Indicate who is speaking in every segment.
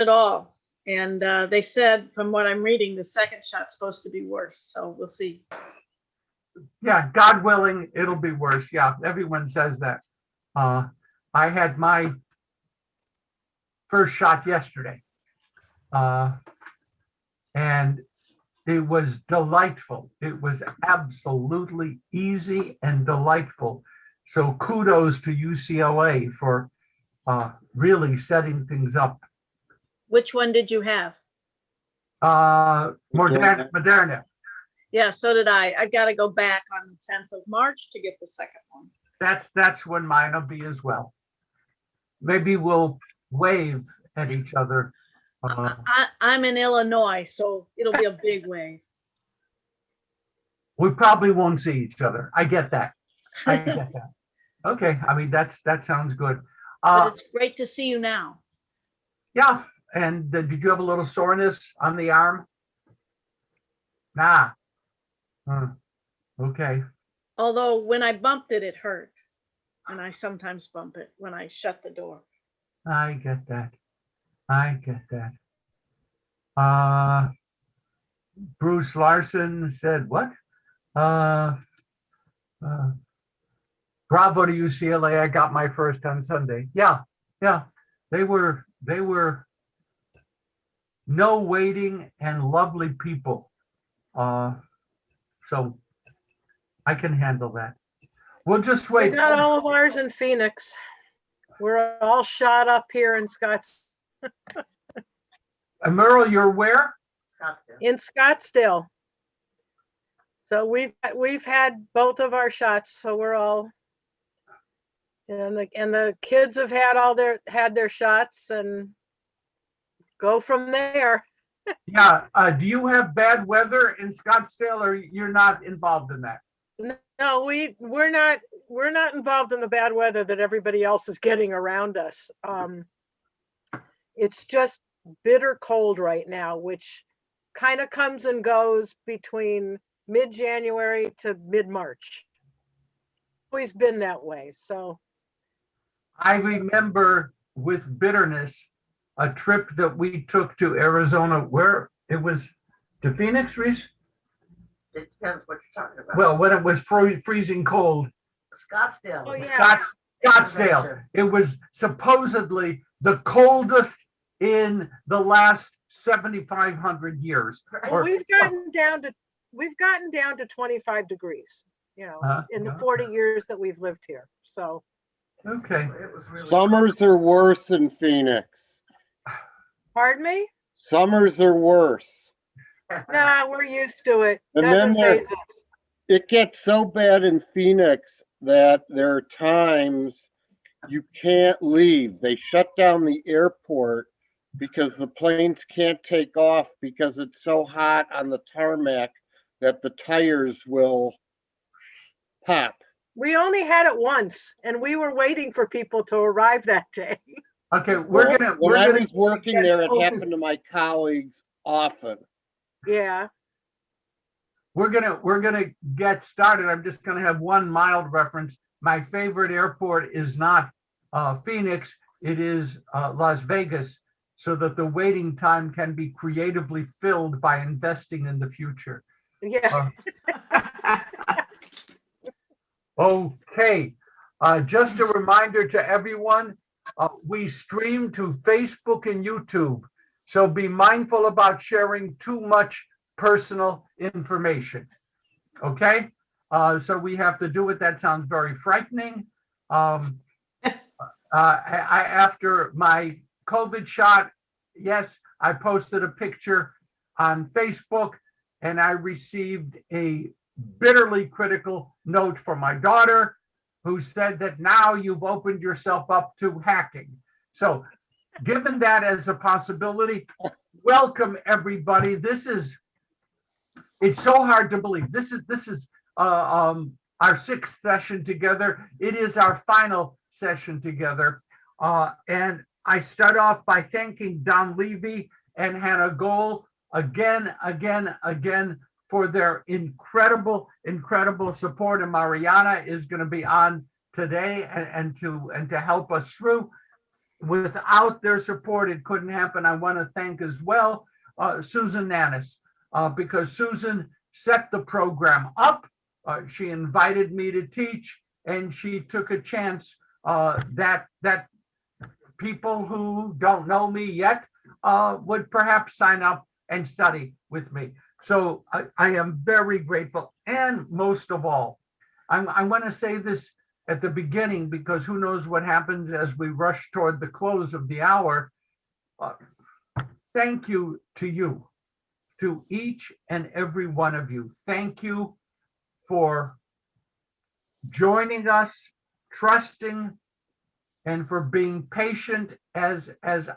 Speaker 1: at all. And they said, from what I'm reading, the second shot's supposed to be worse. So we'll see.
Speaker 2: Yeah, God willing, it'll be worse. Yeah, everyone says that. I had my first shot yesterday. And it was delightful. It was absolutely easy and delightful. So kudos to UCLA for really setting things up.
Speaker 1: Which one did you have?
Speaker 2: Moderna.
Speaker 1: Yeah, so did I. I got to go back on the 10th of March to get the second one.
Speaker 2: That's when mine will be as well. Maybe we'll wave at each other.
Speaker 1: I'm in Illinois, so it'll be a big wave.
Speaker 2: We probably won't see each other. I get that. Okay, I mean, that sounds good.
Speaker 1: But it's great to see you now.
Speaker 2: Yeah, and did you have a little soreness on the arm? Nah. Okay.
Speaker 1: Although when I bumped it, it hurt. And I sometimes bump it when I shut the door.
Speaker 2: I get that. Bruce Larson said, what? Bravo to UCLA. I got my first on Sunday. Yeah. They were no waiting and lovely people. So I can handle that. We'll just wait.
Speaker 3: We got all of ours in Phoenix. We're all shot up here in Scottsdale.
Speaker 2: Merle, you're where?
Speaker 4: Scottsdale.
Speaker 3: In Scottsdale. So we've had both of our shots, so we're all, and the kids have had their shots and go from there.
Speaker 2: Yeah. Do you have bad weather in Scottsdale, or you're not involved in that?
Speaker 3: No, we're not involved in the bad weather that everybody else is getting around us. It's just bitter cold right now, which kind of comes and goes between mid-January to mid-March. Always been that way. So
Speaker 2: I remember with bitterness a trip that we took to Arizona where it was to Phoenix, Reese?
Speaker 4: It depends what you're talking about.
Speaker 2: Well, when it was freezing cold.
Speaker 4: Scottsdale.
Speaker 3: Oh, yeah.
Speaker 2: Scottsdale. It was supposedly the coldest in the last 7,500 years.
Speaker 3: well, we've gotten down to 25 degrees, in the 40 years that we've lived here. So
Speaker 2: Okay.
Speaker 4: It was really
Speaker 5: Summers are worse in Phoenix.
Speaker 3: pardon me?
Speaker 5: Summers are worse.
Speaker 3: Nah, we're used to it.
Speaker 5: And
Speaker 3: Doesn't
Speaker 5: then
Speaker 3: faze us.
Speaker 5: It gets so bad in Phoenix that there are times you can't leave. They shut down the airport because the planes can't take off because it's so hot on the tarmac that the tires will pop.
Speaker 3: We only had it once, and we were waiting for people to arrive that day.
Speaker 2: Okay,
Speaker 5: When I was working there, it happened to my colleagues often.
Speaker 3: Yeah.
Speaker 2: We're gonna get started. I'm just gonna have one mild reference. My favorite airport is not Phoenix, it is Las Vegas, so that the waiting time can be creatively filled by investing in the future.
Speaker 3: Yeah.
Speaker 2: Okay, just a reminder to everyone, we stream to Facebook and YouTube, so be mindful about sharing too much personal information. Okay, so we have to do it. That sounds very frightening. After my COVID shot, yes, I posted a picture on Facebook, and I received a bitterly critical note from my daughter, who said that now you've opened yourself up to hacking. So given that as a possibility, welcome everybody. It's so hard to believe. This is our sixth session together. It is our final session together. And I start off by thanking Don Levy and Hannah Gohl again for their incredible support. And Mariana is going to be on today and to help us through. without their support, it couldn't happen. I want to thank as well Susan Nannis, because Susan set the program up. She invited me to teach, and she took a chance that people who don't know me yet would perhaps sign up and study with me. So I am very grateful. And most of all, I want to say this at the beginning, because who knows what happens as we rush toward the close of the hour. Thank you, to each and every one of you. Thank you for joining us, trusting, and for being patient as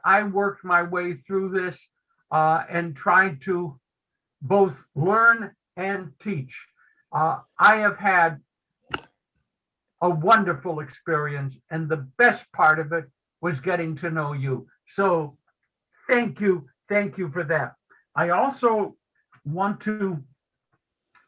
Speaker 2: I worked my way through this and tried to both learn and teach. I have had a wonderful experience, and the best part of it was getting to know you. So thank you for that. I also want to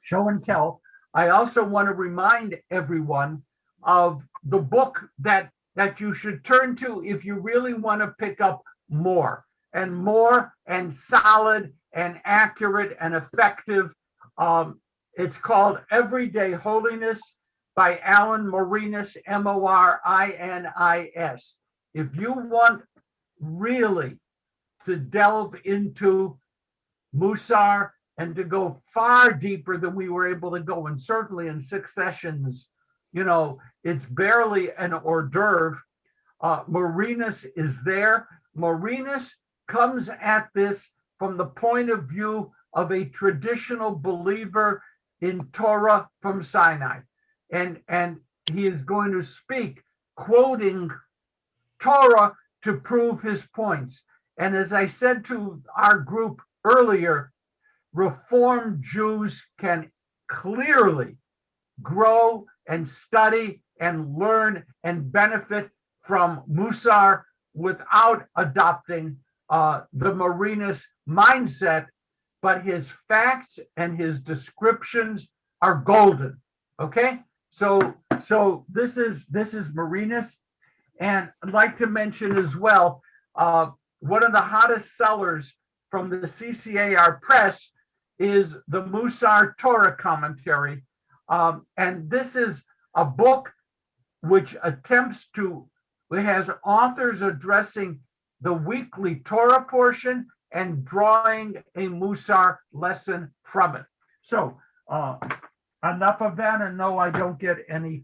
Speaker 2: show and tell. I also want to remind everyone of the book that you should turn to if you really want to pick up more and solid and accurate and effective. It's called Everyday Holiness by Alan Morinis, Morinis. If you want really to delve into Moussar and to go far deeper than we were able to go, and certainly in 6 sessions, it's barely an hors d'oeuvre. Morinis is there. Morinis comes at this from the point of view of a traditional believer in Torah from Sinai. And he is going to speak, quoting Torah to prove his points. And as I said to our group earlier, Reformed Jews can clearly grow and study and learn and benefit from Moussar without adopting the Morinis mindset, but his facts and his descriptions are golden. Okay, so this is Morinis, and I'd like to mention as well one of the hottest sellers from the CCAR press is the Moussar Torah commentary, and this is a book which attempts to, it has authors addressing the weekly Torah portion and drawing a Moussar lesson from it. So enough of that, and no, I don't get any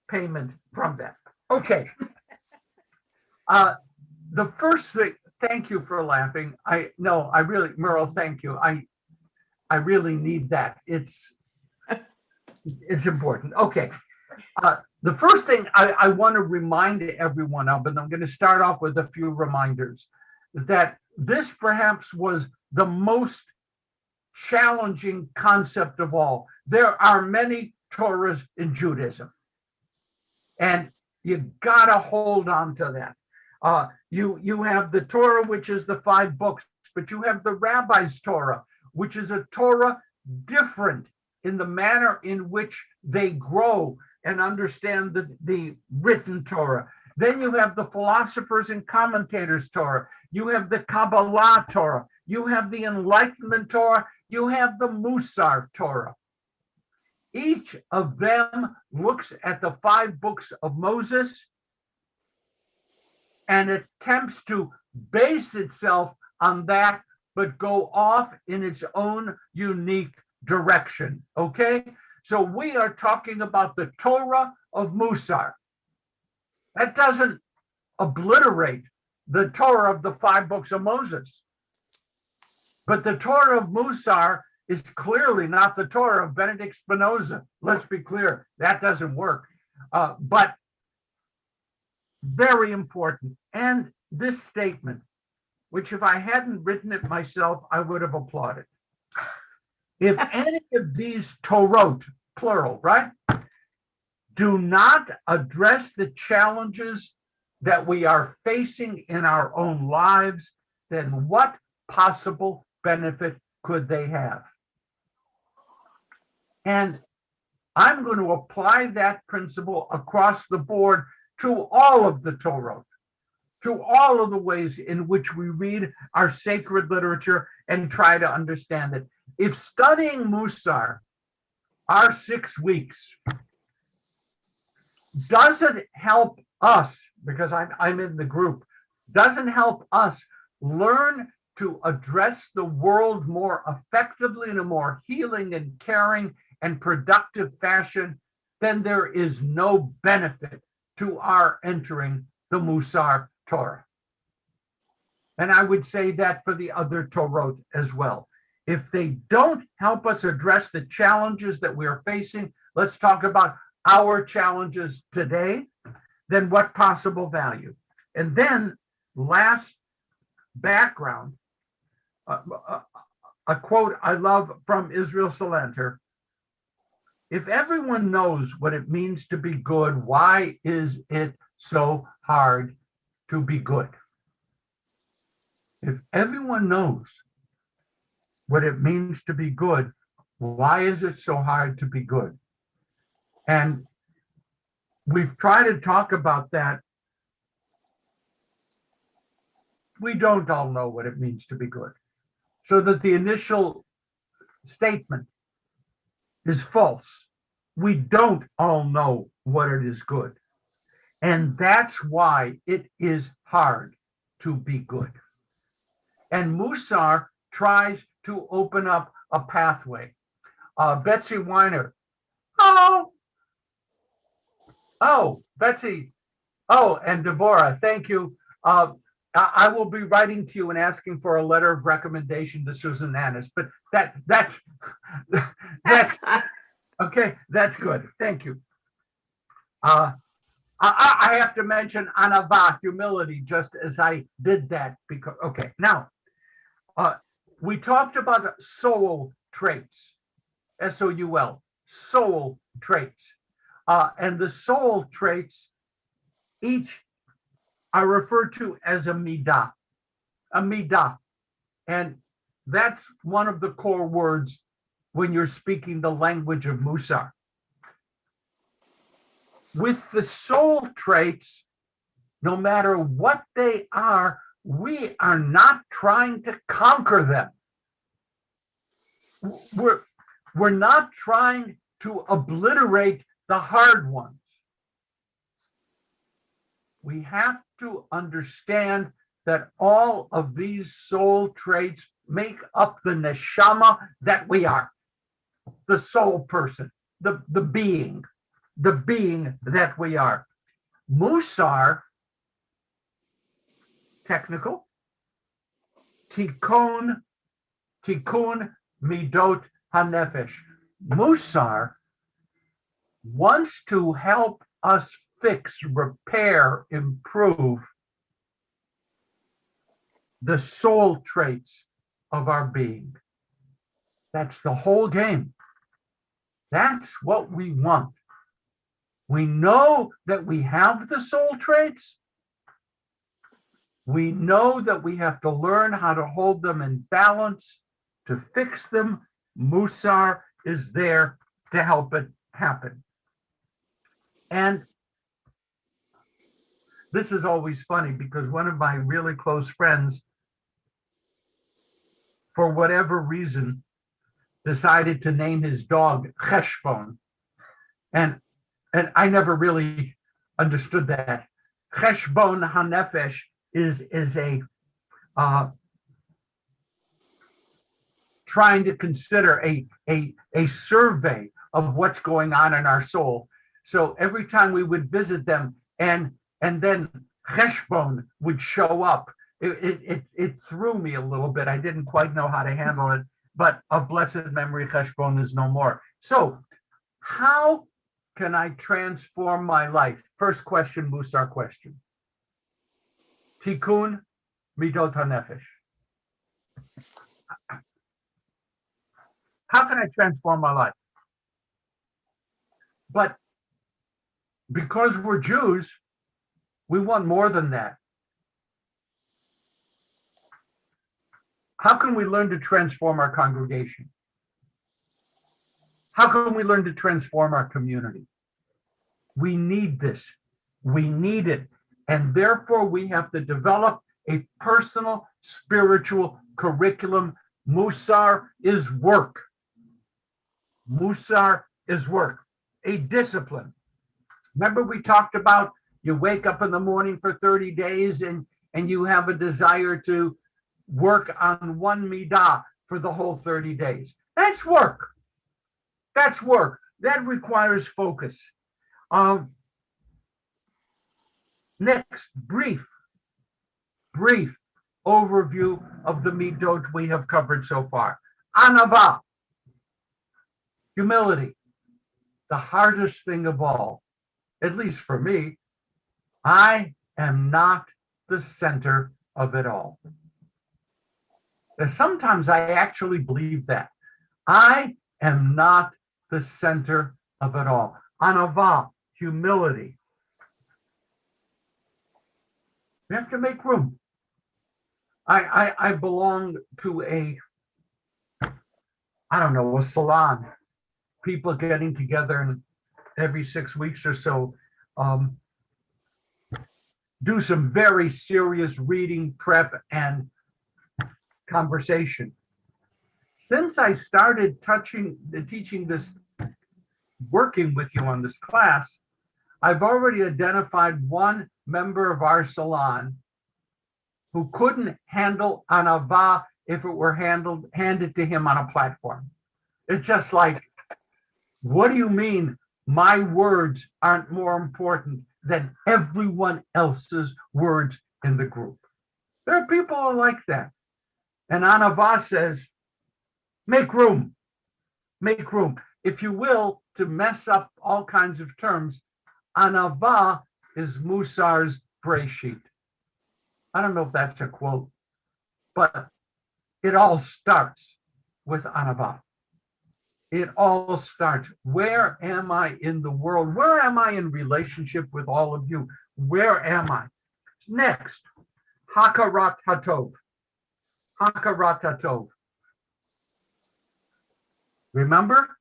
Speaker 2: payment from that. Okay. The first thing, thank you for laughing. Merle, thank you. I really need that. It's important. Okay. The first thing I want to remind everyone of, and I'm going to start off with a few reminders, that this perhaps was the most challenging concept of all. There are many Torahs in Judaism, and you got to hold on to that. You have the Torah, which is the 5 books, but you have the Rabbi's Torah, which is a Torah different in the manner in which they grow and understand the written Torah. Then you have the philosophers and commentators Torah. You have the Kabbalah Torah. You have the Enlightenment Torah. You have the Mussar Torah. Each of them looks at the 5 books of Moses and attempts to base itself on that, but go off in its own unique direction. Okay? So we are talking about the Torah of Moussar. That doesn't obliterate the Torah of the 5 books of Moses. But the Torah of Moussar is clearly not the Torah of Benedict Spinoza. Let's be clear, that doesn't work. But very important. And this statement, which if I hadn't written it myself, I would have applauded. If any of these Torot, plural, right, do not address the challenges that we are facing in our own lives, then what possible benefit could they have? And I'm going to apply that principle across the board to all of the Torah. to all of the ways in which we read our sacred literature and try to understand it. If studying Mussar, our 6 weeks, doesn't help us, because I'm in the group, doesn't help us learn to address the world more effectively in a more healing and caring and productive fashion, then there is no benefit to our entering the Mussar Torah. And I would say that for the other Torot as well. If they don't help us address the challenges that we are facing, let's talk about our challenges today, then what possible value? And then last background, a quote I love from Israel Salanter: if everyone knows what it means to be good, why is it so hard to be good? If everyone knows what it means to be good, why is it so hard to be good? And we've tried to talk about that. We don't all know what it means to be good. So that the initial statement is false. We don't all know what it is good. And that's why it is hard to be good. And Moussar tries to open up a pathway. Betsy Weiner. Oh, Betsy. Oh, and Deborah, thank you. I will be writing to you and asking for a letter of recommendation to Susan Annis, but that's okay. That's good. Thank you. I have to mention anava, humility, just as I did that because okay. Now, we talked about soul traits, SOUL, soul traits, and the soul traits each are referred to as a midah, and that's one of the core words when you're speaking the language of Mussar. With the soul traits, no matter what they are, we are not trying to conquer them. We're not trying to obliterate the hard ones. We have to understand that all of these soul traits make up the neshama that we are, the soul person, the being that we are. Mussar, technical, tikkun midot hanefesh. Mussar wants to help us fix, repair, improve the soul traits of our being. That's the whole game. That's what we want. We know that we have the soul traits. We know that we have to learn how to hold them in balance, to fix them. Mussar is there to help it happen. And this is always funny because one of my really close friends, for whatever reason, decided to name his dog Cheshbon. And I never really understood that. Cheshbon hanefesh is a trying to consider a survey of what's going on in our soul. So every time we would visit them and then Cheshbon would show up, it threw me a little bit. I didn't quite know how to handle it, but of blessed memory, Cheshbon is no more. So how can I transform my life? First question, Mussar question. Tikkun midot hanefesh. How can I transform my life? But because we're Jews, we want more than that. How can we learn to transform our congregation? How can we learn to transform our community? We need this. We need it. And therefore, we have to develop a personal spiritual curriculum. Mussar is work. Mussar is work, a discipline. Remember, we talked about you wake up in the morning for 30 days and you have a desire to work on one midah for the whole 30 days. That's work. That's work. That requires focus. Next, brief overview of the midot we have covered so far. Anava, humility, the hardest thing of all, at least for me. I am not the center of it all. And sometimes I actually believe that. I am not the center of it all. Anava, humility. We have to make room. I belong to a salon. People getting together and every 6 weeks or so do some very serious reading, prep, and conversation. Since I started teaching this, working with you on this class, I've already identified one member of our salon who couldn't handle anava if it were handed to him on a platform. It's just like, what do you mean my words aren't more important than everyone else's words in the group? There are people who are like that. And anava says, make room. Make room. If you will, to mess up all kinds of terms, anava is Mussar's Breshit. I don't know if that's a quote, but it all starts with anava. It all starts. Where am I in the world? Where am I in relationship with all of you? Where am I? Next, hakarat hatov. Hakarat hatov. Remember,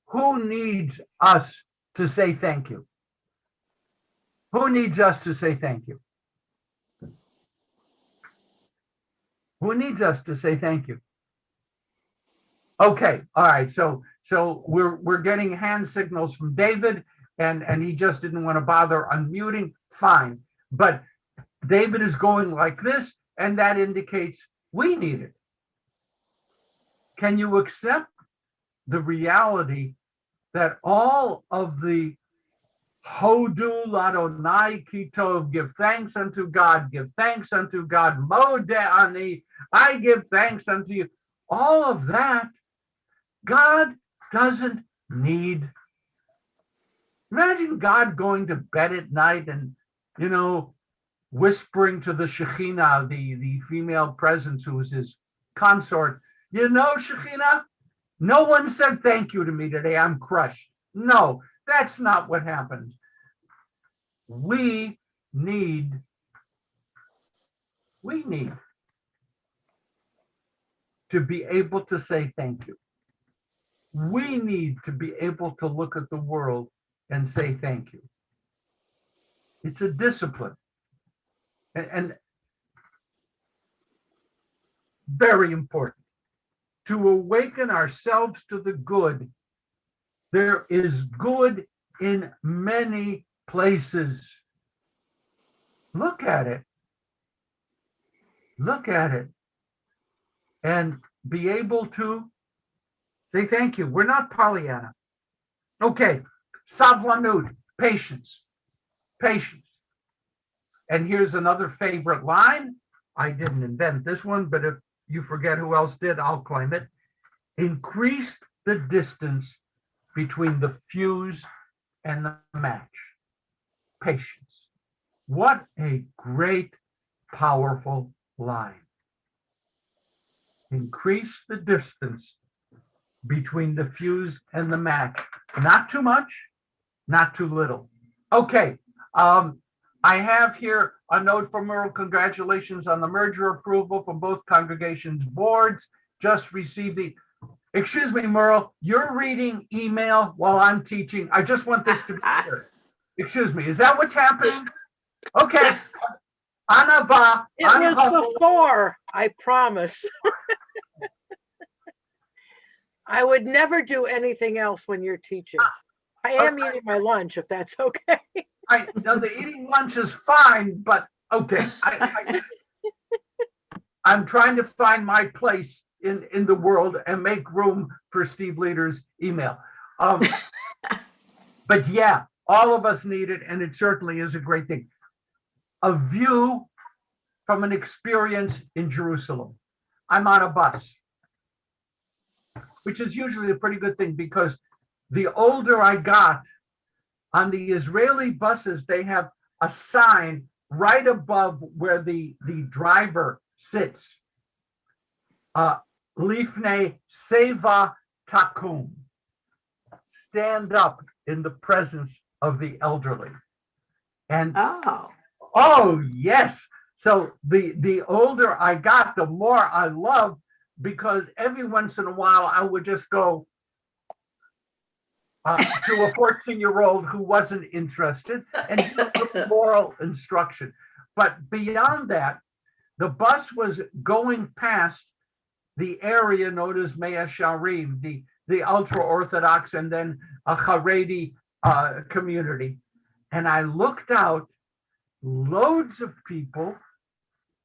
Speaker 2: who needs us to say thank you? Who needs us to say thank you? Who needs us to say thank you? Okay, all right. So we're getting hand signals from David, and he just didn't want to bother unmuting. Fine, but David is going like this, and that indicates we need it. Can you accept the reality that all of the Hodu Ladonai Kitov, give thanks unto God, Modeh Ani, I give thanks unto you, all of that, God doesn't need. Imagine God going to bed at night and, whispering to the Shekhinah, the female presence who was his consort, Shekhinah, no one said thank you to me today. I'm crushed. No, that's not what happens. We need to be able to say thank you. We need to be able to look at the world and say thank you. It's a discipline. And very important. To awaken ourselves to the good, there is good in many places. Look at it. Look at it. And be able to say thank you. We're not Pollyanna. Okay, savlanut, patience. Patience. And here's another favorite line. I didn't invent this one, but if you forget who else did, I'll claim it. Increase the distance between the fuse and the match. Patience. What a great, powerful line. Increase the distance between the fuse and the match. Not too much, not too little. Okay, I have here a note from Merle. Congratulations on the merger approval from both congregations' boards. Just received the, excuse me, Merle, you're reading email while I'm teaching. I just want this to be clear. Excuse me, is that what's happening? Okay. Anava.
Speaker 3: It was
Speaker 2: unhumble.
Speaker 3: before, I promise. I would never do anything else when you're teaching. I am eating my lunch, if that's okay.
Speaker 2: I know the eating lunch is fine, but okay. I'm trying to find my place in the world and make room for Steve Leader's email. But yeah, all of us need it, and it certainly is a great thing. A view from an experience in Jerusalem. I'm on a bus, which is usually a pretty good thing because the older I got, on the Israeli buses, they have a sign right above where the driver sits. Lifnei Seva Takum. Stand up in the presence of the elderly. And oh yes. So the older I got, the more I loved, because every once in a while I would just go to a 14-year-old who wasn't interested and give moral instruction. But beyond that, the bus was going past the area known as Mea Sharim, the ultra-Orthodox and then a Haredi community. And I looked out, loads of people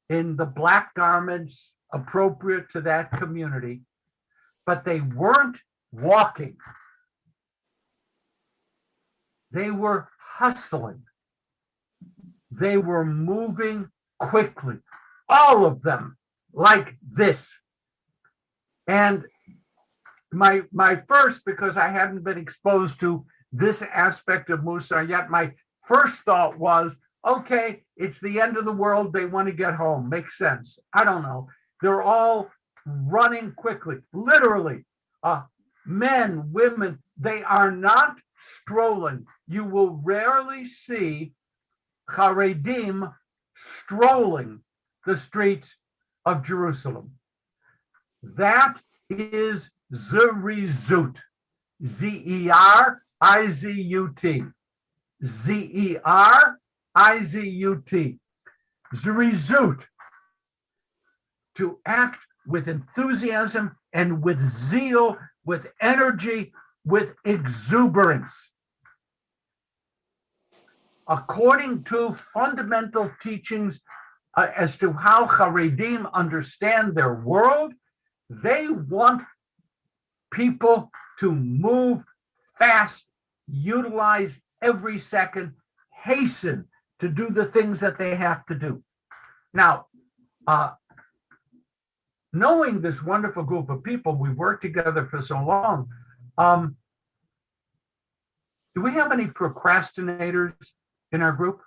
Speaker 2: in the black garments appropriate to that community, but they weren't walking. They were hustling. They were moving quickly, all of them like this. And my first, because I hadn't been exposed to this aspect of Moussar yet, my first thought was, okay, it's the end of the world. They want to get home. Makes sense. I don't know. They're all running quickly, literally. Men, women, they are not strolling. You will rarely see Haredim strolling the streets of Jerusalem. That is Zerizut. Z-E-R-I-Z-U-T. Z-E-R-I-Z-U-T. Zerizut. To act with enthusiasm and with zeal, with energy, with exuberance. According to fundamental teachings as to how Haredim understand their world, they want people to move fast, utilize every second, hasten to do the things that they have to do. Now, knowing this wonderful group of people, we've worked together for so long, do we have any procrastinators in our group?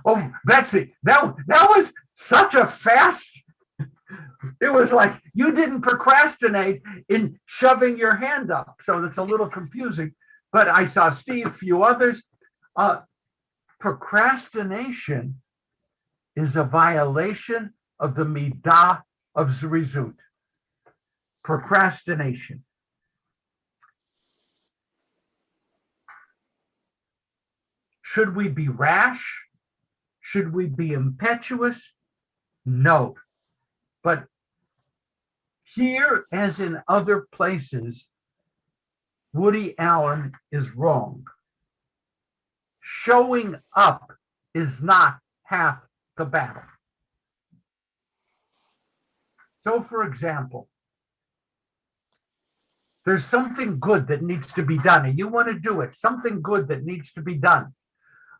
Speaker 2: Oh, Betsy, that was such a fast, it was like you didn't procrastinate in shoving your hand up. So that's a little confusing. But I saw Steve, a few others. Procrastination is a violation of the midah of Zerizut. Procrastination. Should we be rash? Should we be impetuous? No. But here, as in other places, Woody Allen is wrong. Showing up is not half the battle. So, for example, there's something good that needs to be done, and you want to do it, something good that needs to be done.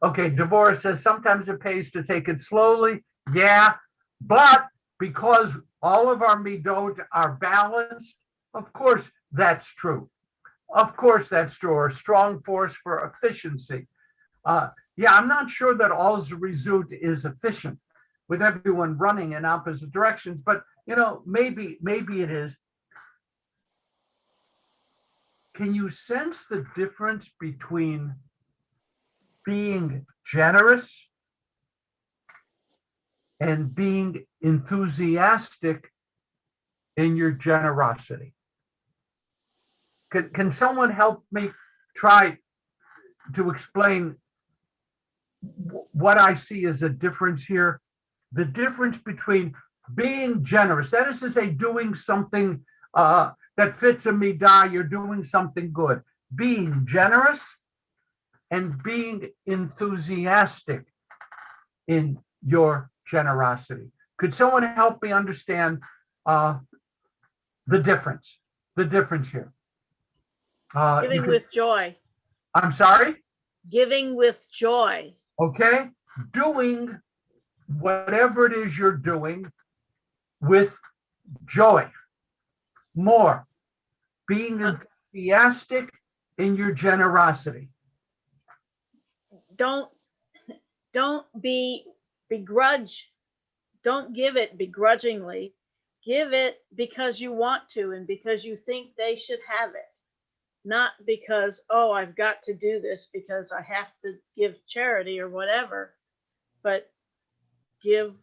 Speaker 2: Okay, Deborah says sometimes it pays to take it slowly. Yeah, but because all of our midot are balanced, of course that's true. Of course that's true, or strong force for efficiency. Yeah, I'm not sure that all Zerizut is efficient with everyone running in opposite directions, but maybe it is. Can you sense the difference between being generous and being enthusiastic in your generosity? Can someone help me try to explain what I see is a difference here. The difference between being generous, that is to say, doing something that fits a midah, you're doing something good. Being generous and being enthusiastic in your generosity. Could someone help me understand the difference? The difference here.
Speaker 1: Giving with joy.
Speaker 2: I'm sorry?
Speaker 1: Giving with joy.
Speaker 2: Okay? Doing whatever it is you're doing with joy. More. Being enthusiastic in your generosity.
Speaker 1: Don't begrudge. Don't give it begrudgingly. Give it because you want to and because you think they should have it. Not because, oh, I've got to do this because I have to give charity or whatever, but give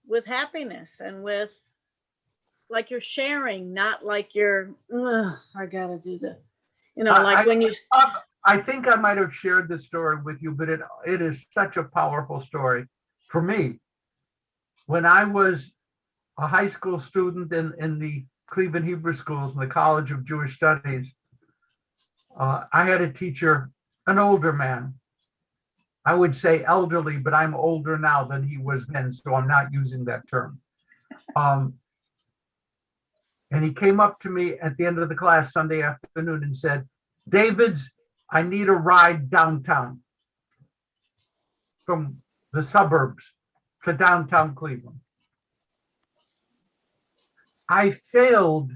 Speaker 1: with happiness and with like you're sharing, not like you're, I gotta do this. You know, like when you.
Speaker 2: I think I might have shared this story with you, but it is such a powerful story for me. When I was a high school student in the Cleveland Hebrew Schools in the College of Jewish Studies, I had a teacher, an older man. I would say elderly, but I'm older now than he was then, so I'm not using that term. And he came up to me at the end of the class Sunday afternoon and said, Davids, I need a ride downtown from the suburbs to downtown Cleveland. I failed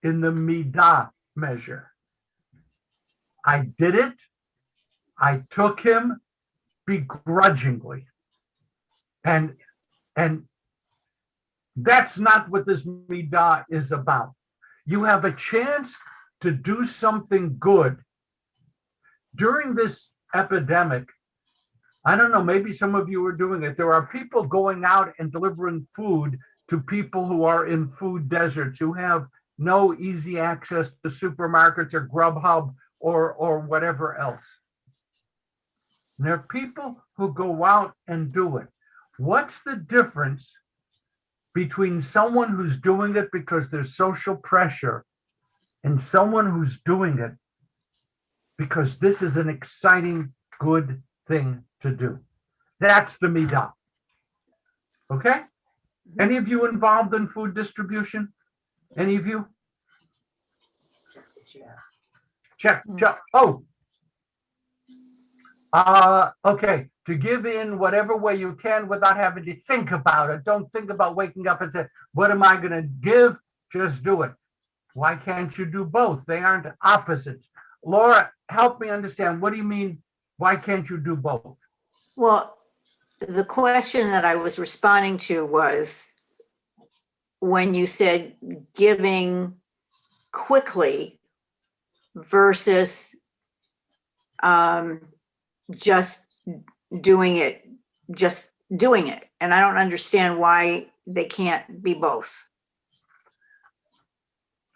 Speaker 2: in the midah measure. I did it. I took him begrudgingly. And that's not what this midah is about. You have a chance to do something good. During this epidemic, I don't know, maybe some of you are doing it. There are people going out and delivering food to people who are in food deserts, who have no easy access to supermarkets or Grubhub or whatever else. And there are people who go out and do it. What's the difference between someone who's doing it because there's social pressure and someone who's doing it because this is an exciting, good thing to do? That's the midah. Okay? Any of you involved in food distribution? Any of you? Check. Oh. Okay. To give in whatever way you can without having to think about it. Don't think about waking up and say, what am I going to give? Just do it. Why can't you do both? They aren't opposites. Laura, help me understand. What do you mean? Why can't you do both?
Speaker 6: Well, the question that I was responding to was when you said giving quickly versus just doing it. And I don't understand why they can't be both.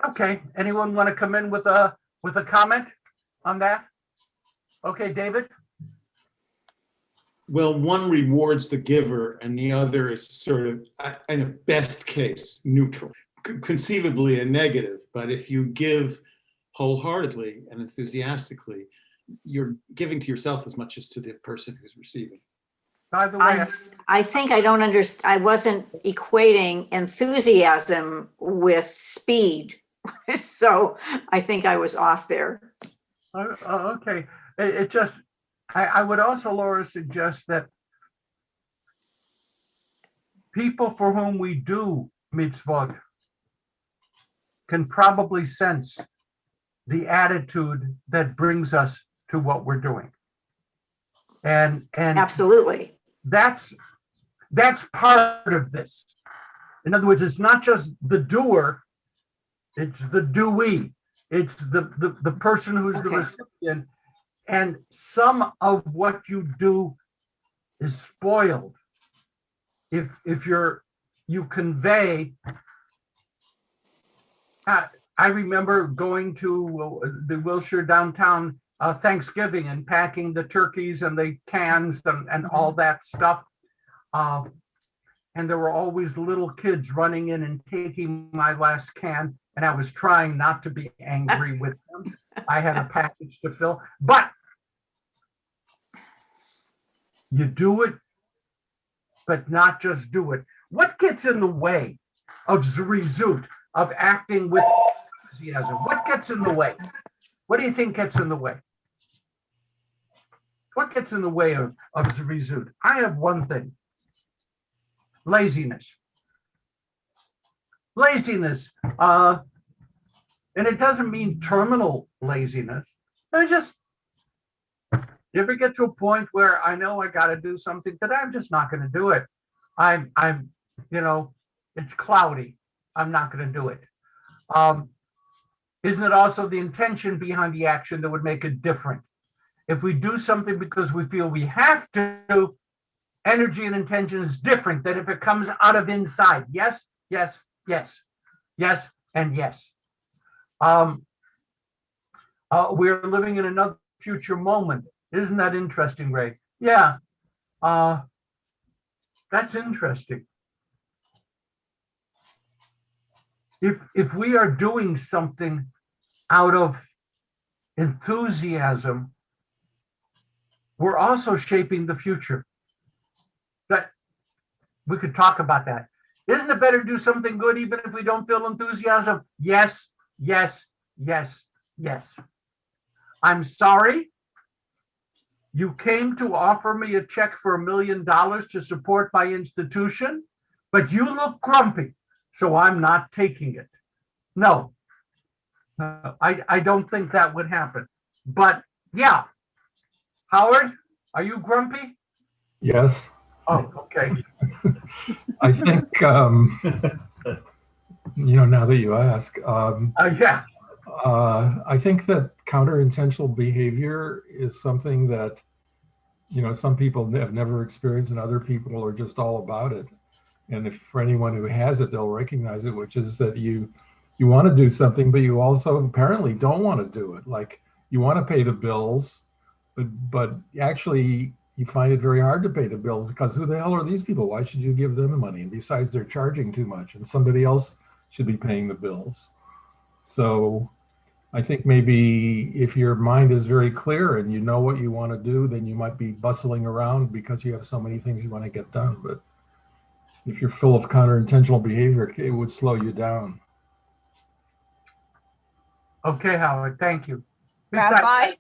Speaker 2: Okay. Anyone want to come in with a comment on that? Okay, David?
Speaker 7: Well, one rewards the giver and the other is sort of, in a best case, neutral. Conceivably a negative, but if you give wholeheartedly and enthusiastically, you're giving to yourself as much as to the person who's receiving.
Speaker 2: By the way,
Speaker 6: I think I don't understand. I wasn't equating enthusiasm with speed. So I think I was off there.
Speaker 2: okay. It just, I would also, Laura, suggest that people for whom we do mitzvot can probably sense the attitude that brings us to what we're doing. And
Speaker 6: Absolutely.
Speaker 2: That's part of this. In other words, it's not just the doer, it's the doee. It's the person who's the recipient. And some of what you do is spoiled if you convey. I remember going to the Wilshire downtown Thanksgiving and packing the turkeys and the cans and all that stuff. And there were always little kids running in and taking my last can. And I was trying not to be angry with them. I had a package to fill, but you do it, but not just do it. What gets in the way of Zrizut, of acting with enthusiasm? What gets in the way? What do you think gets in the way? What gets in the way of Zrizut? I have one thing. Laziness. Laziness. And it doesn't mean terminal laziness. It's just, you ever get to a point where I know I got to do something today, I'm just not going to do it. I'm, it's cloudy. I'm not going to do it. Isn't it also the intention behind the action that would make it different? If we do something because we feel we have to, energy and intention is different than if it comes out of inside. Yes, yes, yes, yes, and yes. We're living in another future moment. Isn't that interesting, Ray? Yeah, that's interesting. If we are doing something out of enthusiasm, we're also shaping the future. That we could talk about that. Isn't it better to do something good even if we don't feel enthusiasm? Yes, yes, yes, yes. I'm sorry. You came to offer me a check for $1 million to support my institution, but you look grumpy, so I'm not taking it. No, I don't think that would happen. But yeah, Howard, are you grumpy?
Speaker 8: Yes.
Speaker 2: Oh, okay.
Speaker 8: I think, now that you ask,
Speaker 2: Yeah.
Speaker 8: I think that counter-intentional behavior is something that, some people have never experienced and other people are just all about it. And if for anyone who has it, they'll recognize it, which is that you want to do something, but you also apparently don't want to do it. Like you want to pay the bills, but actually you find it very hard to pay the bills because who the hell are these people? Why should you give them the money? And besides, they're charging too much and somebody else should be paying the bills. So I think maybe if your mind is very clear and you know what you want to do, then you might be bustling around because you have so many things you want to get done. But if you're full of counter-intentional behavior, it would slow you down.
Speaker 2: Okay, Howard, thank you.
Speaker 9: Rabbi?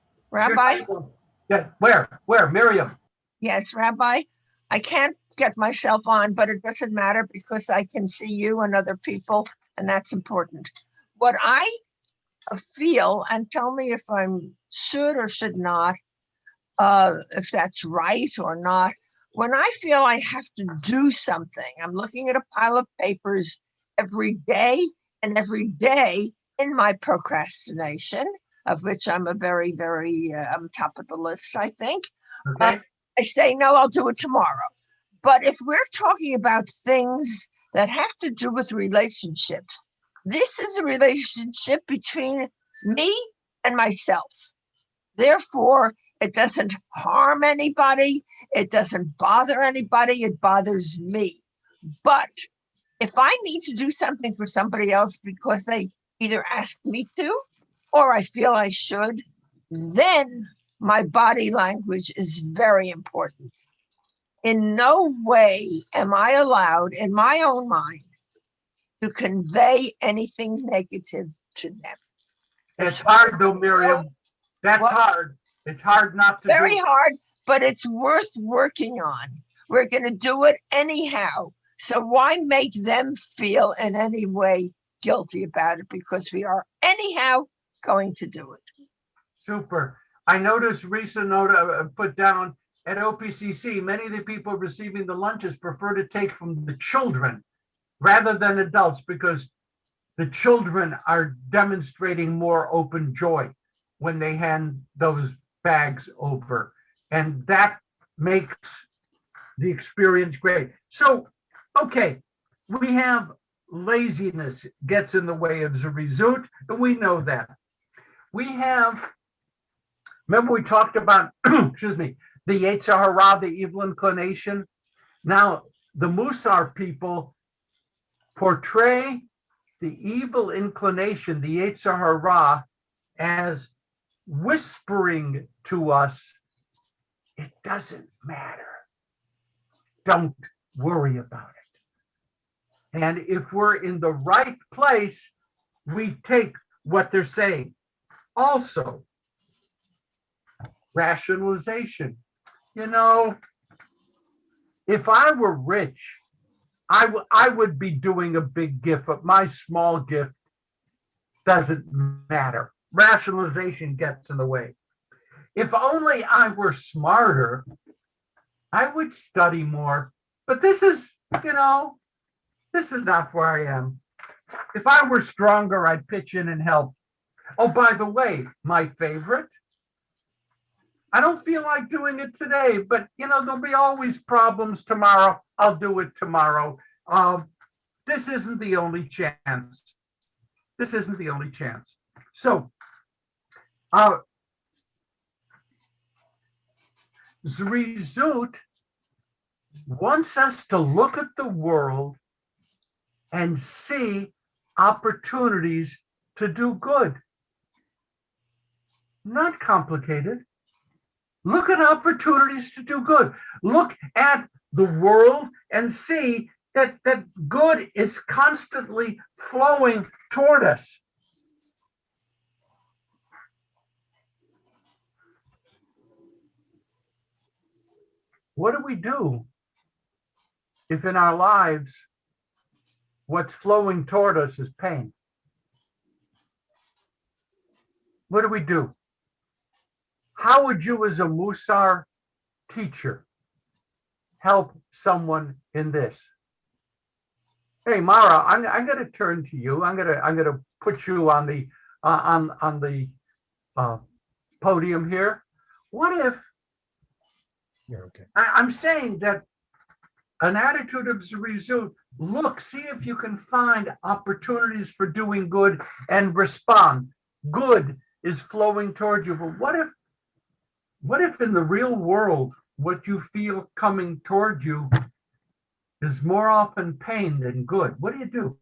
Speaker 2: Yeah, where, Miriam?
Speaker 9: Yes, Rabbi. I can't get myself on, but it doesn't matter because I can see you and other people, and that's important. What I feel, and tell me if I should or should not, if that's right or not. When I feel I have to do something, I'm looking at a pile of papers every day in my procrastination, of which I'm a very, very, I'm top of the list, I think.
Speaker 2: Okay.
Speaker 9: I say, no, I'll do it tomorrow. But if we're talking about things that have to do with relationships, this is a relationship between me and myself. Therefore, it doesn't harm anybody. It doesn't bother anybody. It bothers me. But if I need to do something for somebody else because they either ask me to or I feel I should, then my body language is very important. In no way am I allowed in my own mind to convey anything negative to them.
Speaker 2: It's hard though, Miriam. That's hard. It's hard not to do.
Speaker 9: Very hard, but it's worth working on. We're going to do it anyhow. So why make them feel in any way guilty about it? Because we are anyhow going to do it.
Speaker 2: Super. I noticed recent note put down at OPCC, many of the people receiving the lunches prefer to take from the children rather than adults because the children are demonstrating more open joy when they hand those bags over. And that makes the experience great. So, okay, we have laziness gets in the way of Zrizut, and we know that. We have Remember we talked about, excuse me, the Yetzer Hara, the evil inclination. Now, the Mussar people portray the evil inclination, the Yetzer Hara, as whispering to us, it doesn't matter. Don't worry about it. And if we're in the right place, we take what they're saying. Also, rationalization. You know, if I were rich, I would be doing a big gift, but my small gift doesn't matter. Rationalization gets in the way. If only I were smarter, I would study more. But this is, you know, this is not where I am. If I were stronger, I'd pitch in and help. Oh, by the way, my favorite, I don't feel like doing it today, but you know, there'll be always problems tomorrow. I'll do it tomorrow. This isn't the only chance. This isn't the only chance. So, Zrizut wants us to look at the world and see opportunities to do good. Not complicated. Look at opportunities to do good. Look at the world and see that good is constantly flowing toward us. What do we do if in our lives what's flowing toward us is pain? What do we do? How would you, as a Moussar teacher, help someone in this? Hey, Mara, I'm going to turn to you. I'm going to put you on the podium here. What if?
Speaker 10: Yeah, okay.
Speaker 2: I'm saying that an attitude of Zrizut, look, see if you can find opportunities for doing good and respond. Good is flowing towards you, but what if in the real world, what you feel coming toward you is more often pain than good? What do?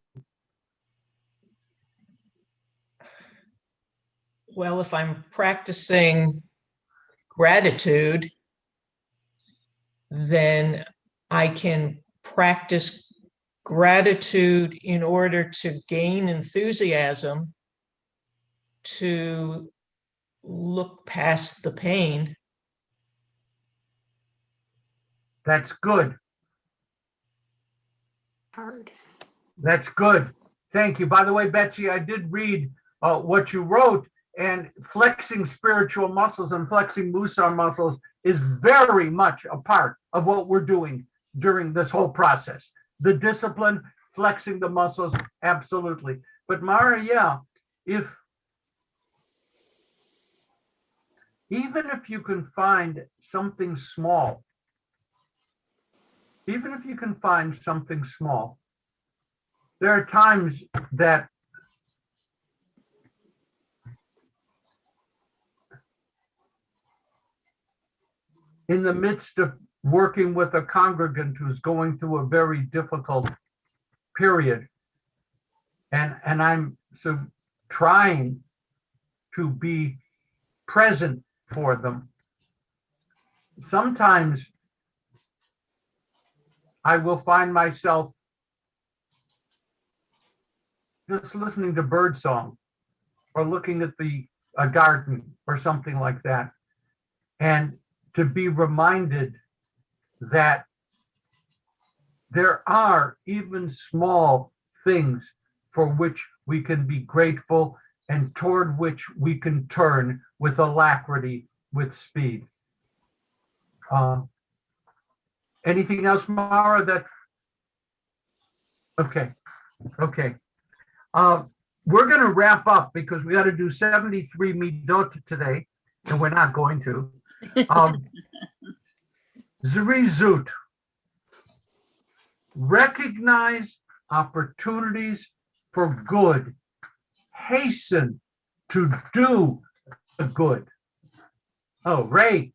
Speaker 11: Well, if I'm practicing gratitude, then I can practice gratitude in order to gain enthusiasm to look past the pain.
Speaker 2: That's good.
Speaker 6: Hard.
Speaker 2: That's good. Thank you. By the way, Betsy, I did read what you wrote, and flexing spiritual muscles and flexing Moussar muscles is very much a part of what we're doing during this whole process. The discipline, flexing the muscles, absolutely. But Mara, yeah, even if you can find something small, there are times that in the midst of working with a congregant who's going through a very difficult period, and I'm so trying to be present for them, sometimes I will find myself just listening to birdsong or looking at a garden or something like that, and to be reminded that there are even small things for which we can be grateful and toward which we can turn with alacrity, with speed. Anything else, Mara? Okay. We're going to wrap up because we got to do 73 midot today, and we're not going to. Zrizut. Recognize opportunities for good. Hasten to do the good. Oh, Roy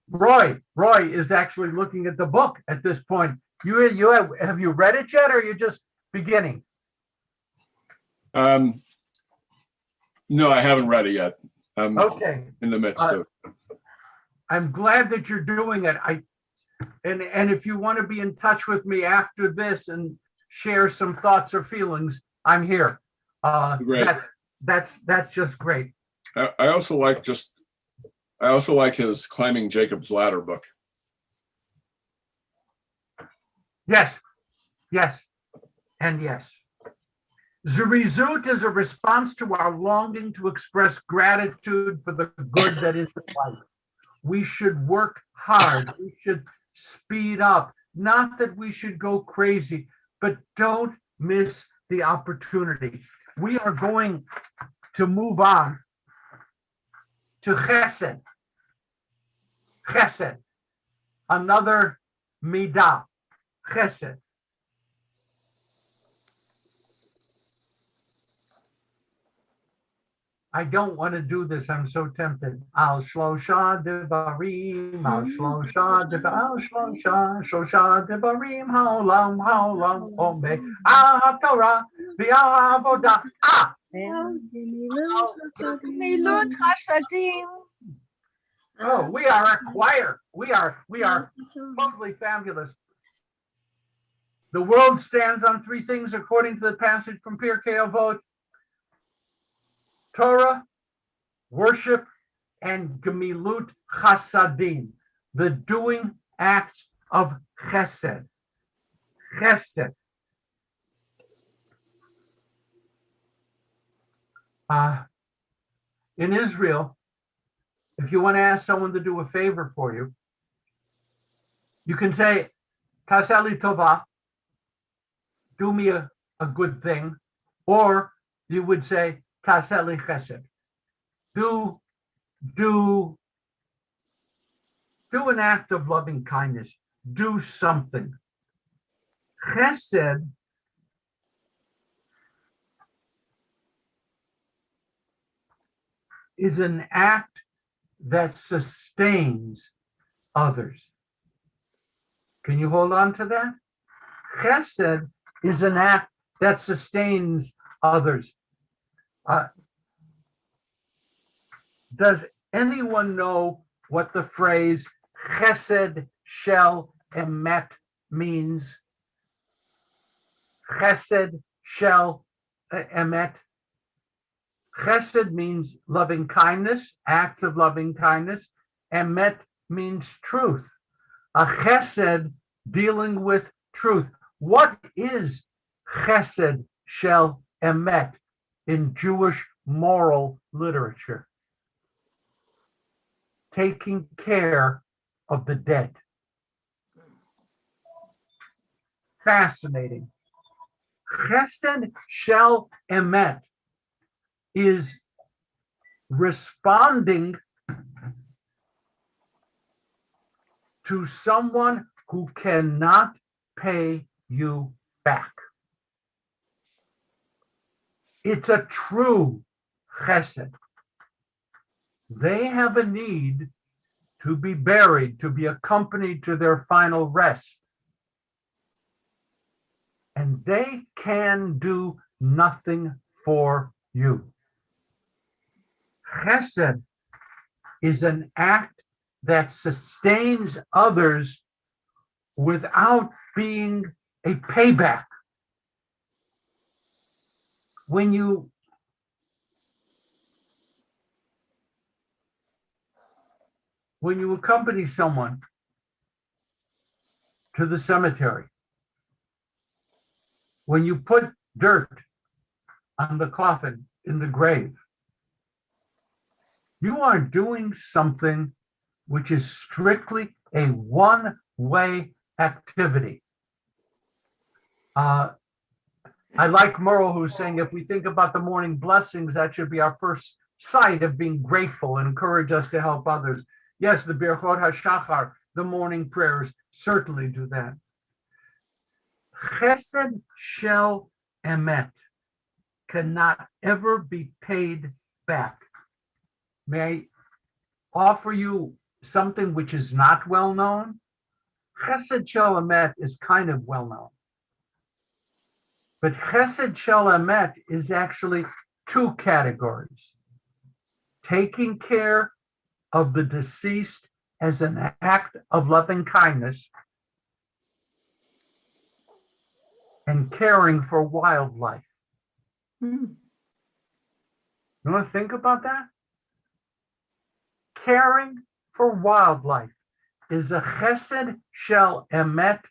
Speaker 2: is actually looking at the book at this point. Have you read it yet, or are you just beginning?
Speaker 12: No, I haven't read it yet. I'm
Speaker 2: Okay.
Speaker 12: in the midst of.
Speaker 2: I'm glad that you're doing it. And if you want to be in touch with me after this and share some thoughts or feelings, I'm here.
Speaker 12: Great.
Speaker 2: That's just great.
Speaker 12: I also like his Climbing Jacob's Ladder book.
Speaker 2: Yes, and yes. Zerizut is a response to our longing to express gratitude for the good that is life. We should work hard. We should speed up. Not that we should go crazy, but don't miss the opportunity. We are going to move on to Chesed. Chesed, another midah. Chesed. I don't want to do this. I'm so tempted. Al shlosha devarim, al shlosha devarim, haolam, ome, al Torah, v'al avodah.
Speaker 9: Milut chasadim.
Speaker 2: Oh, we are a choir. We are totally fabulous. The world stands on three things according to the passage from Pirkei Avot: Torah, worship, and gemilut chasadim, the doing act of chesed. Chesed. In Israel, if you want to ask someone to do a favor for you, you can say, "Taseh li tova," do me a good thing, or you would say, "Taseh li chesed," do an act of loving kindness, do something. Chesed is an act that sustains others. Can you hold on to that? Chesed is an act that sustains others. Does anyone know what the phrase chesed shel emet means? Chesed shel emet. Chesed means loving kindness, acts of loving kindness. Emet means truth. A chesed dealing with truth. What is chesed shel emet in Jewish moral literature? Taking care of the dead. Fascinating. Chesed shel emet is responding to someone who cannot pay you back. It's a true chesed. They have a need to be buried, to be accompanied to their final rest. And they can do nothing for you. Chesed is an act that sustains others without being a payback. When you accompany someone to the cemetery, when you put dirt on the coffin in the grave, you are doing something which is strictly a one-way activity. I like Merle, who's saying if we think about the morning blessings, that should be our first sight of being grateful and encourage us to help others. Yes, the Birchot HaShachar, the morning prayers, certainly do that. Chesed shel emet cannot ever be paid back. May I offer you something which is not well known. Chesed Shel Emet is kind of well known. But Chesed Shel Emet is actually two categories. Taking care of the deceased as an act of loving kindness and caring for wildlife.
Speaker 6: Hmm.
Speaker 2: You want to think about that? Caring for wildlife is a Chesed Shel Emet,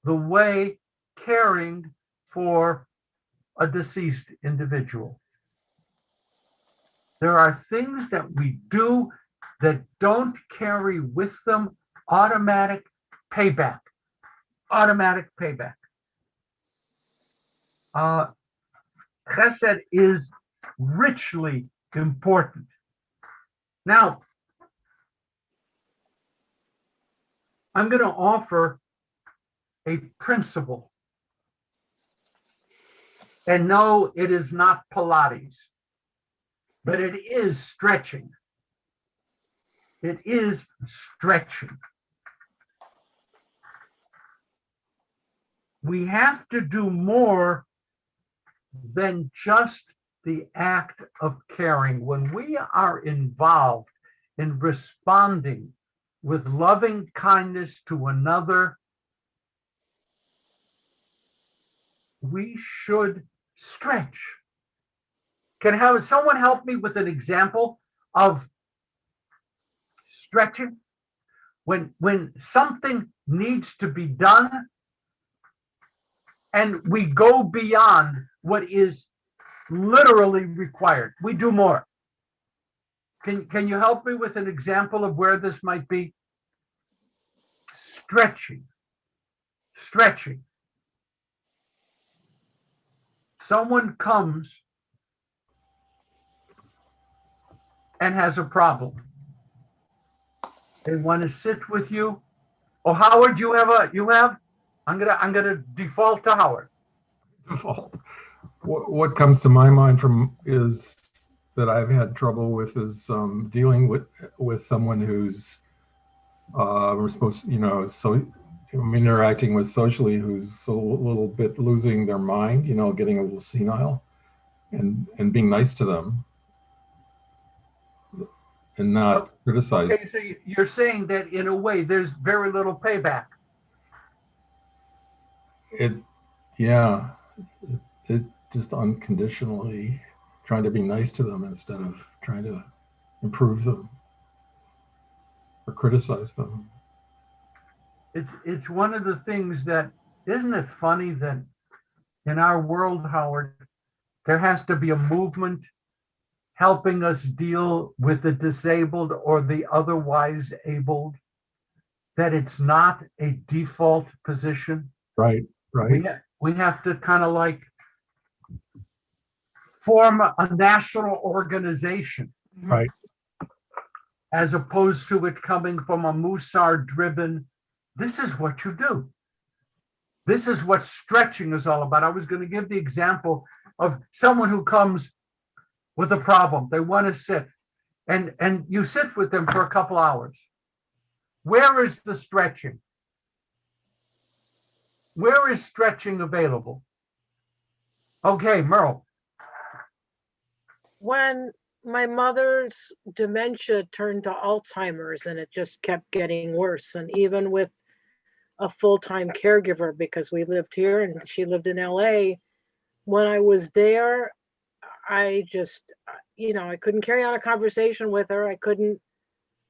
Speaker 2: the way caring for a deceased individual. There are things that we do that don't carry with them automatic payback. Automatic payback. Chesed is richly important. Now, I'm going to offer a principle. And no, it is not Pilates, but it is stretching. It is stretching. We have to do more than just the act of caring. When we are involved in responding with loving kindness to another, we should stretch. Can someone help me with an example of stretching? When something needs to be done and we go beyond what is literally required, we do more. Can you help me with an example of where this might be? Stretching. Stretching. Someone comes and has a problem. They want to sit with you. Oh, Howard, you have? I'm gonna default to Howard.
Speaker 8: Default. What comes to my mind is that I've had trouble with is dealing with someone who's we're supposed, so I'm interacting with socially, who's a little bit losing their mind, getting a little senile, and being nice to them and not criticize.
Speaker 2: Okay, so you're saying that in a way there's very little payback.
Speaker 8: It just unconditionally trying to be nice to them instead of trying to improve them or criticize them.
Speaker 2: It's one of the things that, isn't it funny that in our world, Howard, there has to be a movement helping us deal with the disabled or the otherwise abled, that it's not a default position.
Speaker 8: Right.
Speaker 2: We have to kind of like form a national organization.
Speaker 8: Right.
Speaker 2: As opposed to it coming from a Moussar driven, this is what you do. This is what stretching is all about. I was going to give the example of someone who comes with a problem. They want to sit, and you sit with them for a couple hours. Where is the stretching? Where is stretching available? Okay, Merle.
Speaker 3: When my mother's dementia turned to Alzheimer's and it just kept getting worse, and even with a full-time caregiver, because we lived here and she lived in LA, when I was there, I just, I couldn't carry on a conversation with her.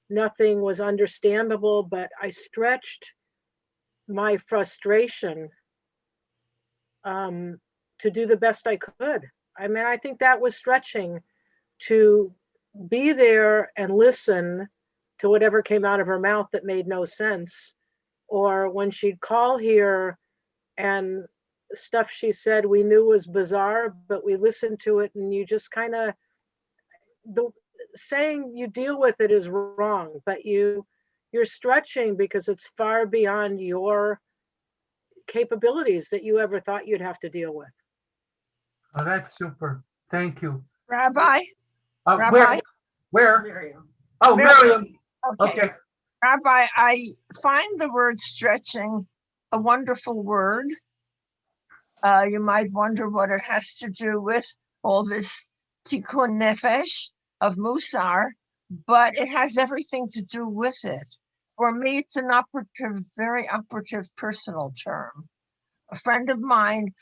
Speaker 3: Nothing was understandable, but I stretched my frustration to do the best I could. I mean, I think that was stretching, to be there and listen to whatever came out of her mouth that made no sense. Or when she'd call here and stuff she said we knew was bizarre, but we listened to it, and you just kind of, the saying you deal with it is wrong, but you're stretching because it's far beyond your capabilities that you ever thought you'd have to deal with.
Speaker 2: Oh, that's super. Thank you.
Speaker 9: Rabbi?
Speaker 2: Where?
Speaker 4: Miriam.
Speaker 2: Oh,
Speaker 9: Miriam.
Speaker 2: Miriam. Okay.
Speaker 9: Rabbi, I find the word stretching a wonderful word. You might wonder what it has to do with all this tikkun nefesh of Mussar, but it has everything to do with it. For me, it's an operative, very operative personal term. A friend of mine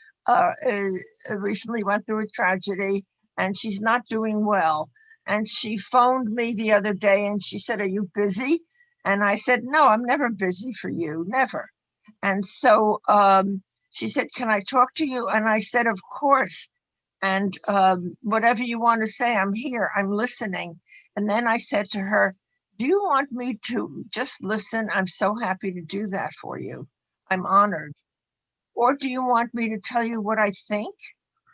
Speaker 9: recently went through a tragedy and she's not doing well. And she phoned me the other day and she said, "Are you busy?" And I said, "No, I'm never busy for you, never." And so she said, "Can I talk to you?" And I said, "Of course. And whatever you want to say, I'm here, I'm listening." And then I said to her, "Do you want me to just listen? I'm so happy to do that for you. I'm honored. Or do you want me to tell you what I think?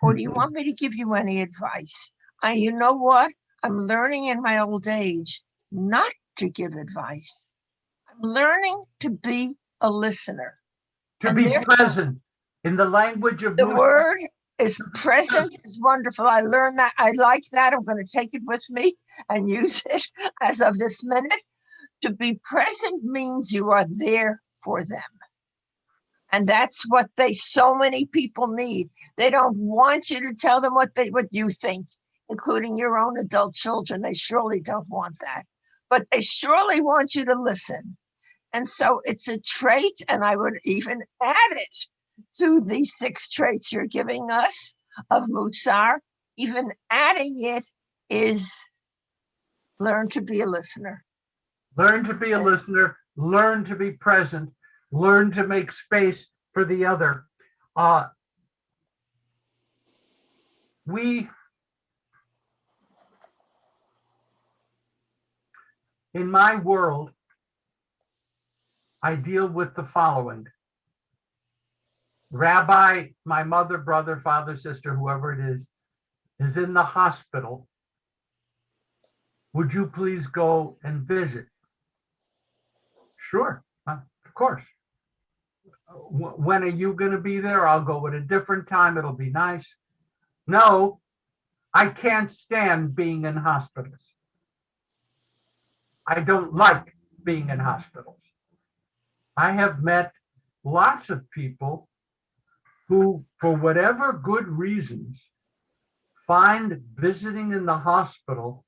Speaker 9: Or do you want me to give you any advice?" You know what? I'm learning in my old age not to give advice. I'm learning to be a listener.
Speaker 2: To
Speaker 9: And
Speaker 2: be
Speaker 9: therefore,
Speaker 2: present in the language of
Speaker 9: the
Speaker 2: Mussar.
Speaker 9: word is present is wonderful. I learned that. I like that. I'm going to take it with me and use it as of this minute. To be present means you are there for them. And that's what so many people need. They don't want you to tell them what you think, including your own adult children. They surely don't want that. But they surely want you to listen. And so it's a trait, and I would even add it to the 6 traits you're giving us of Moussar. Even adding it is learn to be a listener.
Speaker 2: Learn to be a listener, learn to be present, learn to make space for the other. In my world, I deal with the following. Rabbi, my mother, brother, father, sister, whoever it is in the hospital. Would you please go and visit? Sure, of course. When are you going to be there? I'll go at a different time. It'll be nice. No, I can't stand being in hospitals. I don't like being in hospitals. I have met lots of people who, for whatever good reasons, find visiting in the hospital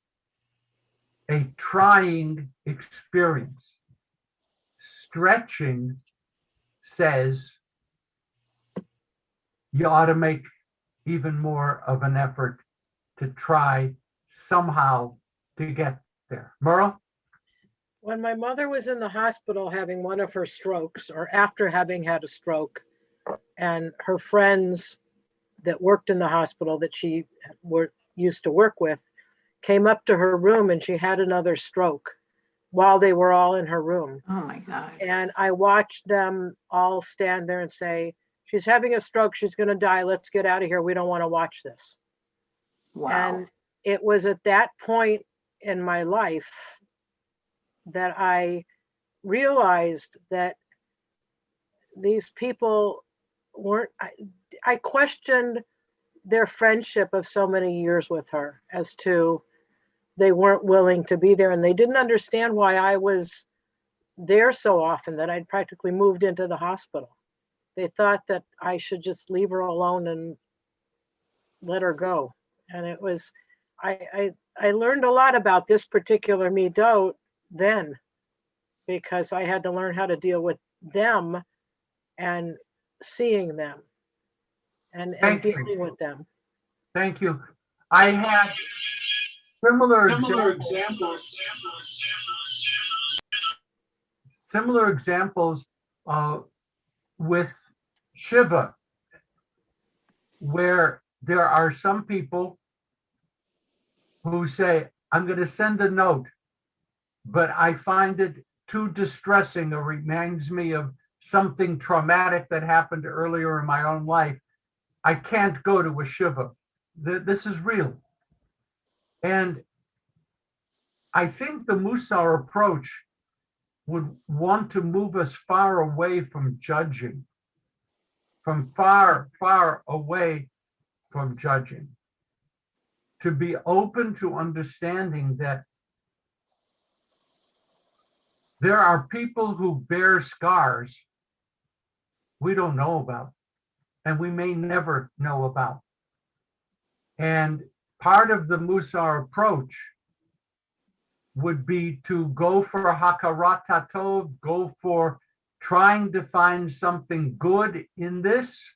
Speaker 2: a trying experience. Stretching says you ought to make even more of an effort to try somehow to get there. Merle?
Speaker 3: When my mother was in the hospital having one of her strokes, or after having had a stroke, and her friends that worked in the hospital that she used to work with came up to her room, and she had another stroke while they were all in her room.
Speaker 6: Oh my God.
Speaker 3: And I watched them all stand there and say, "She's having a stroke. She's going to die. Let's get out of here. We don't want to watch this."
Speaker 6: Wow.
Speaker 3: And it was at that point in my life that I realized that these people weren't, I questioned their friendship of so many years with her as to they weren't willing to be there, and they didn't understand why I was there so often, that I'd practically moved into the hospital. They thought that I should just leave her alone and let her go. And it was, I learned a lot about this particular midot then, because I had to learn how to deal with them and seeing them and dealing with them.
Speaker 2: Thank you. I had similar examples with Shiva, where there are some people who say, "I'm going to send a note, but I find it too distressing. It reminds me of something traumatic that happened earlier in my own life. I can't go to a Shiva. This is real." And I think the Moussar approach would want to move us far away from judging, from far, far away from judging, to be open to understanding that There are people who bear scars we don't know about, and we may never know about. And part of the Moussar approach would be to go for hakarat hatov, go for trying to find something good in this,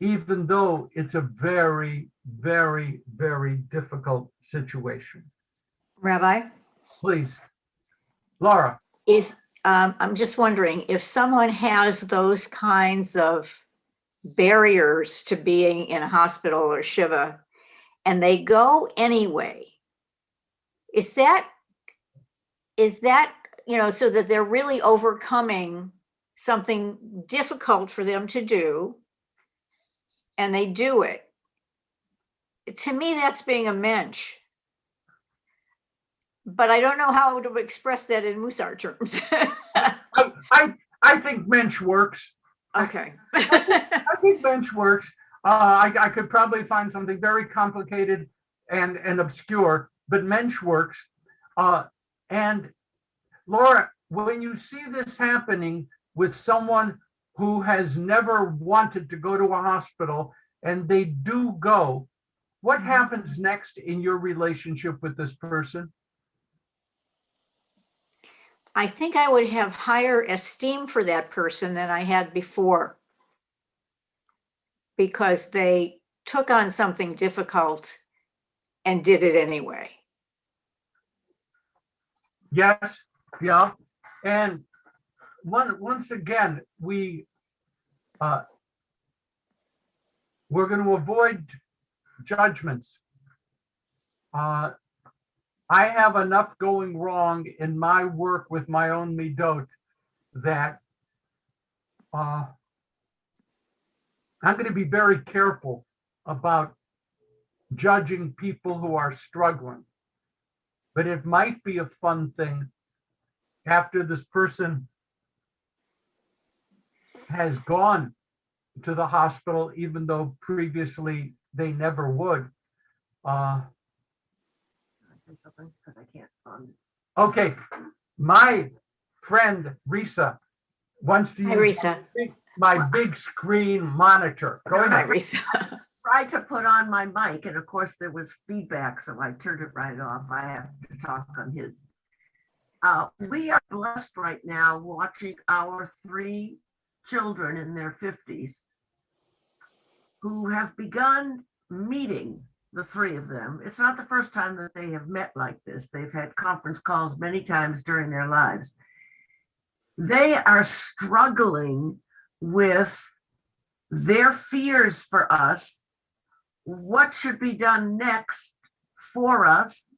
Speaker 2: even though it's a very, very, very difficult situation.
Speaker 6: Rabbi,
Speaker 2: Please, Laura.
Speaker 6: if I'm just wondering if someone has those kinds of barriers to being in a hospital or shiva and they go anyway, is that, so that they're really overcoming something difficult for them to do and they do it? To me, that's being a mensch. But I don't know how to express that in Moussar terms.
Speaker 2: I think mensch works.
Speaker 6: Okay.
Speaker 2: I think mensch works. I could probably find something very complicated and obscure, but mensch works. And Laura, when you see this happening with someone who has never wanted to go to a hospital and they do go, what happens next in your relationship with this person?
Speaker 6: I think I would have higher esteem for that person than I had before, because they took on something difficult and did it anyway.
Speaker 2: Yes, yeah. And once again, we're going to avoid judgments. I have enough going wrong in my work with my own midot that I'm going to be very careful about judging people who are struggling. But it might be a fun thing after this person has gone to the hospital, even though previously they never would.
Speaker 4: Say something because I can't find.
Speaker 2: Okay, my friend Risa wants to
Speaker 6: Hi,
Speaker 2: use
Speaker 6: Risa.
Speaker 2: my big screen monitor. Go
Speaker 6: Hi,
Speaker 2: ahead.
Speaker 6: Risa.
Speaker 4: Tried to put on my mic, and of course there was feedback, so I turned it right off. I have to talk on his. We are blessed right now watching our 3 children in their 50s who have begun meeting, the 3 of them. It's not the first time that they have met like this. They've had conference calls many times during their lives. They are struggling with their fears for us. What should be done next for us?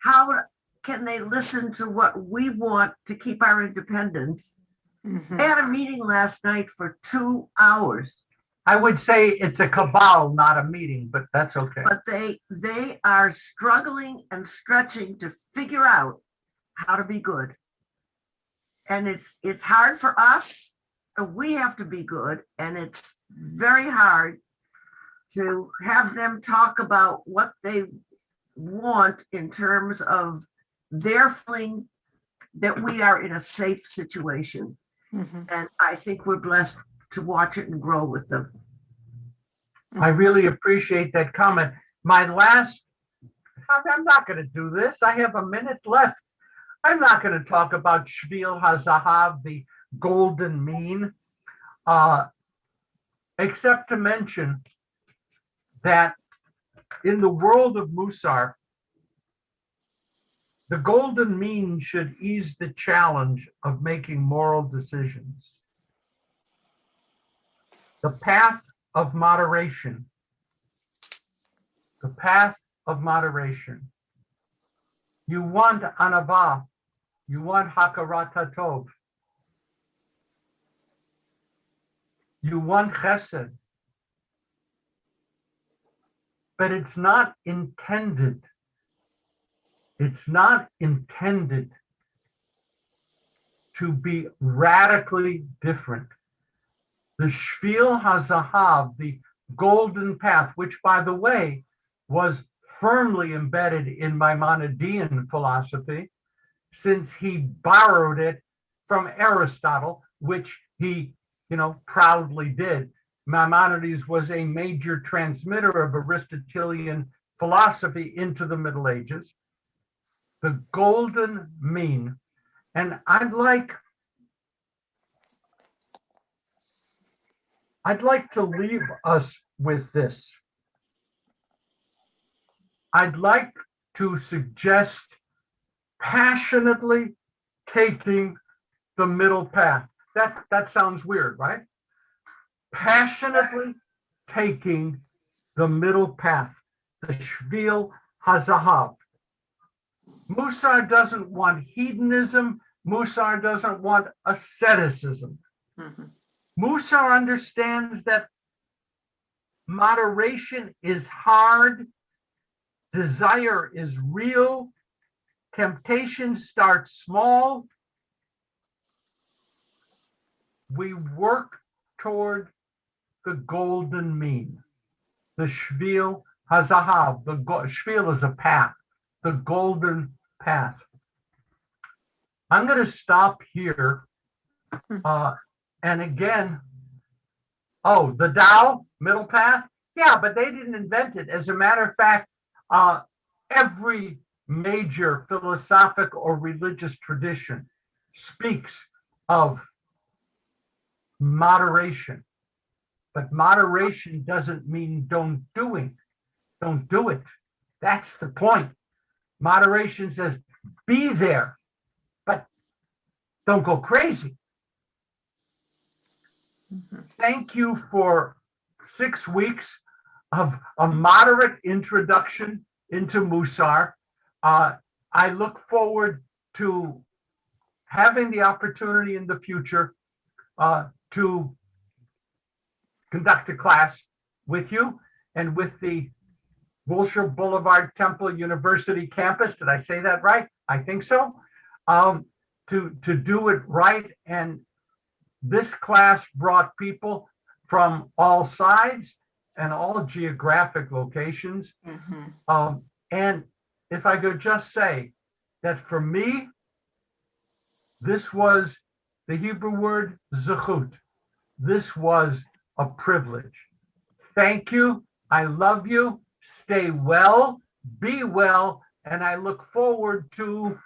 Speaker 4: How can they listen to what we want to keep our independence?
Speaker 6: Mhm.
Speaker 4: I had a meeting last night for 2 hours.
Speaker 2: I would say it's a cabal, not a meeting, but that's okay.
Speaker 4: But they are struggling and stretching to figure out how to be good. And it's hard for us. We have to be good, and it's very hard to have them talk about what they want in terms of their feeling that we are in a safe situation.
Speaker 6: Mhm.
Speaker 4: And I think we're blessed to watch it and grow with them.
Speaker 2: I really appreciate that comment. I'm not going to do this. I have a minute left. I'm not going to talk about Shvil HaZahav, the golden mean, except to mention that in the world of Moussar, the golden mean should ease the challenge of making moral decisions. The path of moderation. The path of moderation. You want anava. You want hakarat hatov. You want chesed. But it's not intended. It's not intended to be radically different. The Shvil HaZahav, the golden path, which, by the way, was firmly embedded in Maimonidean philosophy, since he borrowed it from Aristotle, which he, proudly did. Maimonides was a major transmitter of Aristotelian philosophy into the Middle Ages. The golden mean. And I'd like to leave us with this. I'd like to suggest passionately taking the middle path. That sounds weird, right? Passionately taking the middle path, the Shvil HaZahav. Moussar doesn't want hedonism. Moussar doesn't want asceticism. Moussar understands that moderation is hard, desire is real, temptation starts small. We work toward the golden mean, the Shvil HaZahav. The Shvil is a path, the golden path. I'm going to stop here. And again, the Tao, middle path. Yeah, but they didn't invent it. As a matter of fact, every major philosophic or religious tradition speaks of moderation. But moderation doesn't mean don't do it. That's the point. Moderation says be there, but don't go crazy. Thank you for 6 weeks of a moderate introduction into Moussar. I look forward to having the opportunity in the future to conduct a class with you and with the Wilshire Boulevard Temple University campus. Did I say that right? I think so. To do it right. And this class brought people from all sides and all geographic locations. And if I could just say that for me, this was the Hebrew word zechut. This was a privilege. Thank you. I love you. Stay well, be well, and I look forward to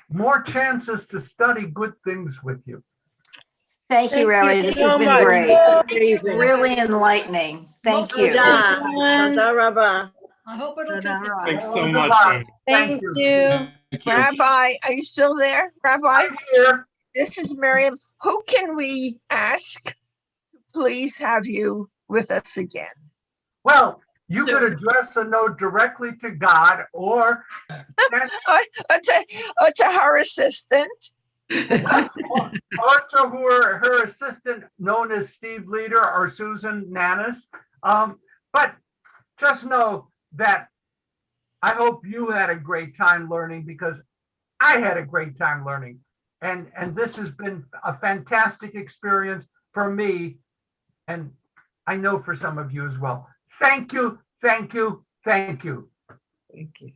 Speaker 2: more chances to study good things with you.
Speaker 6: Thank you, Rabbi. This has
Speaker 3: so
Speaker 6: been
Speaker 3: much.
Speaker 6: great.
Speaker 3: Amazing.
Speaker 6: Really enlightening. Thank you.
Speaker 1: Toda. Toda rabba.
Speaker 13: I hope it'll
Speaker 6: Toda
Speaker 13: continue.
Speaker 6: rabba.
Speaker 7: Thanks so
Speaker 2: Good
Speaker 7: much.
Speaker 2: luck.
Speaker 7: Dave.
Speaker 2: Thank you.
Speaker 7: Thank you.
Speaker 9: Rabbi, are you still there? Rabbi,
Speaker 2: I'm here.
Speaker 9: this is Miriam. Who can we ask to please have you with us again?
Speaker 2: Well, you could address a note directly to God or
Speaker 9: Or to her assistant.
Speaker 2: or to her assistant, known as Steve Leader or Susan Nanas. But just know that I hope you had a great time learning, because I had a great time learning. And this has been a fantastic experience for me, and I know for some of you as well. Thank you, thank you, thank you.
Speaker 11: Thank you.